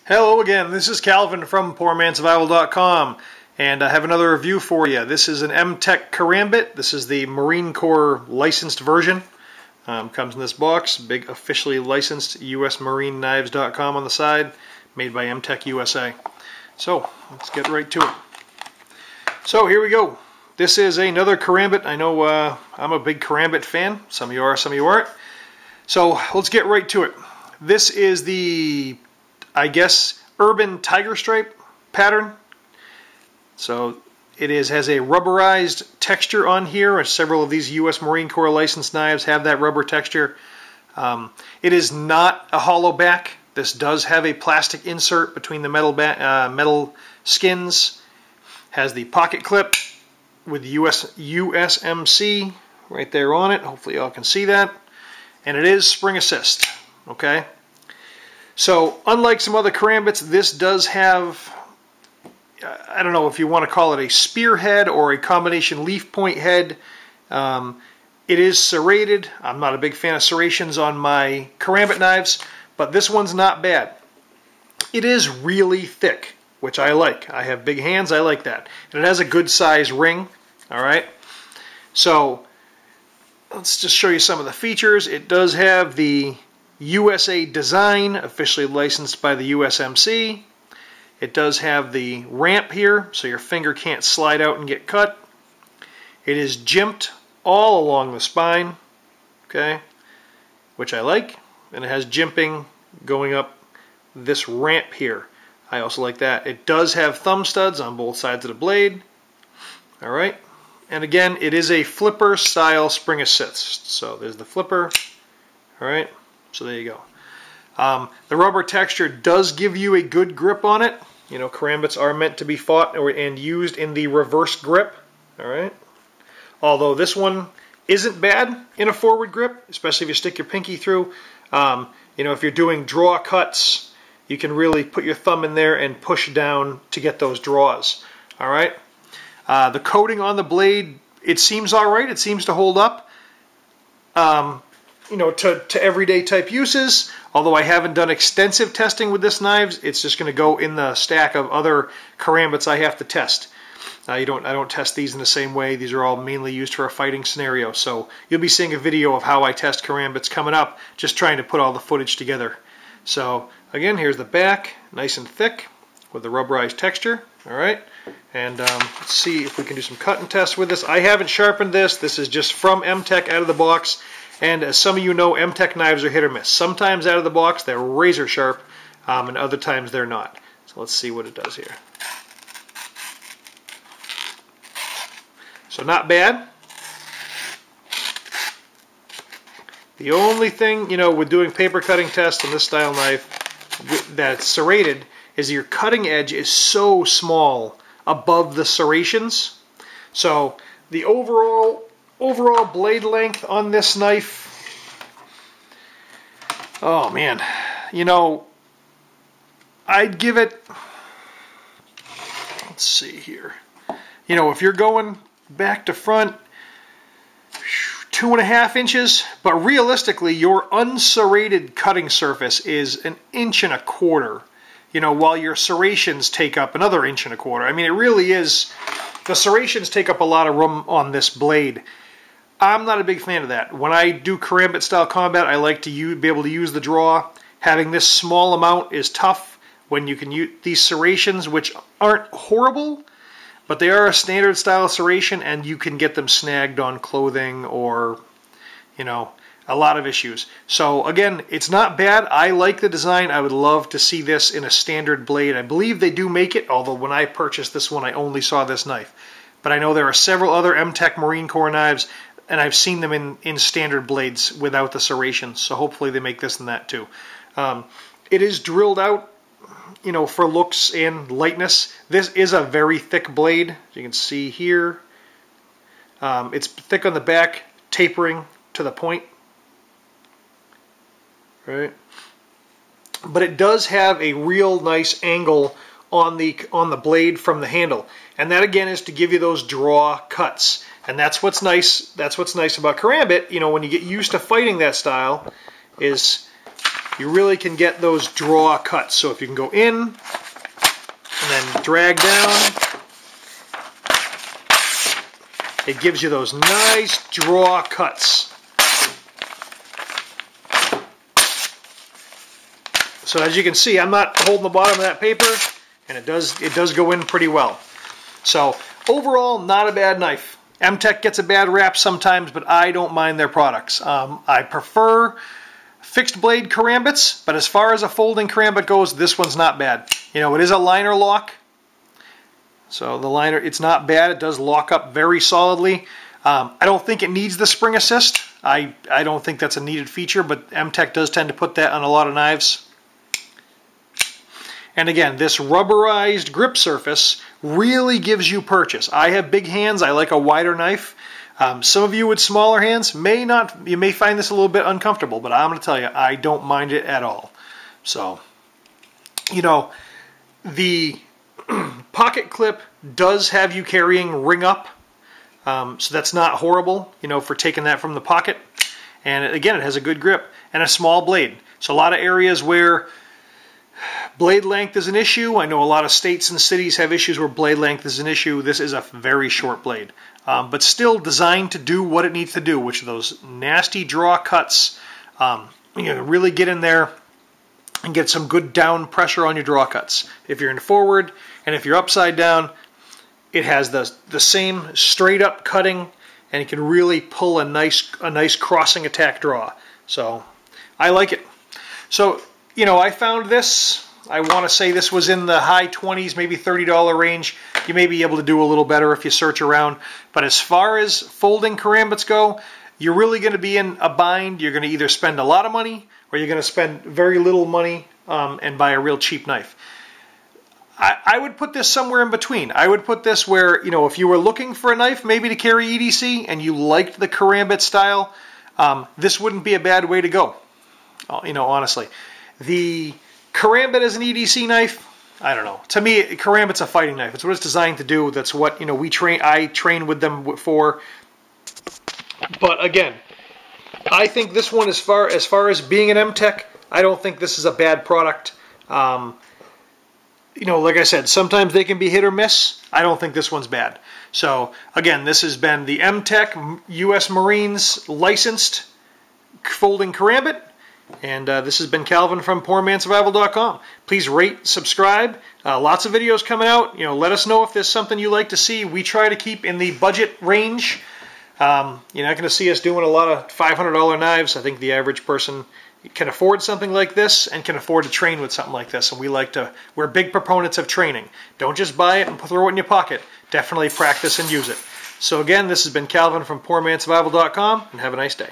Hello again, this is Calvin from PoorManSurvival.com, and I have another review for you. This is an Mtech karambit. This is the Marine Corps licensed version. Comes in this box, big officially licensed USMarineKnives.com on the side, made by Mtech USA. So let's get right to it. So here we go. This is another karambit. I know I'm a big karambit fan. Some of you are, some of you aren't. So let's get right to it. This is the, I guess, urban tiger stripe pattern. So it has a rubberized texture on here. Several of these U.S. Marine Corps licensed knives have that rubber texture. It is not a hollow back. This does have a plastic insert between the metal skins. Has the pocket clip with USMC right there on it. Hopefully y'all can see that. And it is spring assist. Okay. So, unlike some other karambits, this does have, I don't know if you want to call it a spearhead or a combination leaf point head. It is serrated. I'm not a big fan of serrations on my karambit knives, but this one's not bad. It is really thick, which I like. I have big hands, I like that. And it has a good size ring, alright? So, let's just show you some of the features. It does have the USA design, officially licensed by the USMC. It does have the ramp here, so your finger can't slide out and get cut. It is jimped all along the spine, okay, which I like. And it has jimping going up this ramp here. I also like that. It does have thumb studs on both sides of the blade. Alright, and again, it is a flipper style spring assist. So there's the flipper, alright. So there you go. The rubber texture does give you a good grip on it. You know, karambits are meant to be fought and used in the reverse grip. All right. Although this one isn't bad in a forward grip, especially if you stick your pinky through. You know, if you're doing draw cuts, you can really put your thumb in there and push down to get those draws. All right. The coating on the blade, it seems all right. It seems to hold up. You know, to everyday type uses. Although I haven't done extensive testing with this knives, it's just going to go in the stack of other karambits I have to test. I don't test these in the same way. These are all mainly used for a fighting scenario. So you'll be seeing a video of how I test karambits coming up, just trying to put all the footage together. So again, here's the back, nice and thick with the rubberized texture. All right, and let's see if we can do some cut and test with this. I haven't sharpened this. This is just from Mtech out of the box. And as some of you know, Mtech knives are hit or miss. Sometimes out of the box they're razor sharp, and other times they're not. So let's see what it does here. So not bad. The only thing, you know, with doing paper cutting tests on this style knife that's serrated is your cutting edge is so small above the serrations. So the overall blade length on this knife, oh man, you know, I'd give it, let's see here, you know, if you're going back to front, 2.5 inches, but realistically your unserrated cutting surface is 1.25 inches, you know, while your serrations take up another 1.25 inches. I mean, it really is, the serrations take up a lot of room on this blade. I'm not a big fan of that. When I do karambit style combat, I like to be able to use the draw. Having this small amount is tough when you can use these serrations, which aren't horrible, but they are a standard style serration, and you can get them snagged on clothing or, you know, a lot of issues. So again, it's not bad. I like the design. I would love to see this in a standard blade. I believe they do make it, although when I purchased this one, I only saw this knife. But I know there are several other Mtech Marine Corps knives, and I've seen them in standard blades without the serrations, so hopefully they make this in that too. It is drilled out, you know, for looks and lightness. This is a very thick blade, as you can see here. It's thick on the back, tapering to the point. Right? But it does have a real nice angle on the blade from the handle, and that again is to give you those draw cuts. And that's what's nice. That's what's nice about karambit. You know, when you get used to fighting that style, is you really can get those draw cuts. So if you can go in and then drag down, it gives you those nice draw cuts. So as you can see, I'm not holding the bottom of that paper, and it does go in pretty well. So overall, not a bad knife. Mtech gets a bad rap sometimes, but I don't mind their products. I prefer fixed blade karambits, but as far as a folding karambit goes, this one's not bad. You know, it is a liner lock. So the liner, it's not bad. It does lock up very solidly. I don't think it needs the spring assist. I don't think that's a needed feature, but Mtech does tend to put that on a lot of knives. And again, this rubberized grip surface really gives you purchase. I have big hands. I like a wider knife. Some of you with smaller hands you may find this a little bit uncomfortable, but I'm going to tell you, I don't mind it at all. So, you know, the pocket clip does have you carrying ring up, so that's not horrible, you know, for taking that from the pocket. And again, it has a good grip and a small blade. So a lot of areas where blade length is an issue. I know a lot of states and cities have issues where blade length is an issue. This is a very short blade, but still designed to do what it needs to do, which are those nasty draw cuts. You know, really get in there and get some good down pressure on your draw cuts. If you're in forward and if you're upside down, it has the same straight up cutting, and it can really pull a nice crossing attack draw. So I like it. So, you know, I found this. I want to say this was in the high 20s, maybe $30 range. You may be able to do a little better if you search around. But as far as folding karambits go, you're really going to be in a bind. You're going to either spend a lot of money or you're going to spend very little money and buy a real cheap knife. I would put this somewhere in between. I would put this where, you know, if you were looking for a knife maybe to carry EDC and you liked the karambit style, this wouldn't be a bad way to go, you know, honestly. The karambit as an EDC knife, I don't know. To me, karambit's a fighting knife. It's what it's designed to do. That's what, you know, I train with them for. But again, I think this one, as far as being an Mtech, I don't think this is a bad product. You know, like I said, sometimes they can be hit or miss. I don't think this one's bad. So again, this has been the Mtech U.S. Marines licensed folding karambit. And this has been Calvin from PoorManSurvival.com. Please rate, subscribe. Lots of videos coming out. You know, let us know if there's something you like to see. We try to keep in the budget range. You're not going to see us doing a lot of $500 knives. I think the average person can afford something like this and can afford to train with something like this. And we're big proponents of training. Don't just buy it and throw it in your pocket. Definitely practice and use it. So again, this has been Calvin from PoorManSurvival.com, and have a nice day.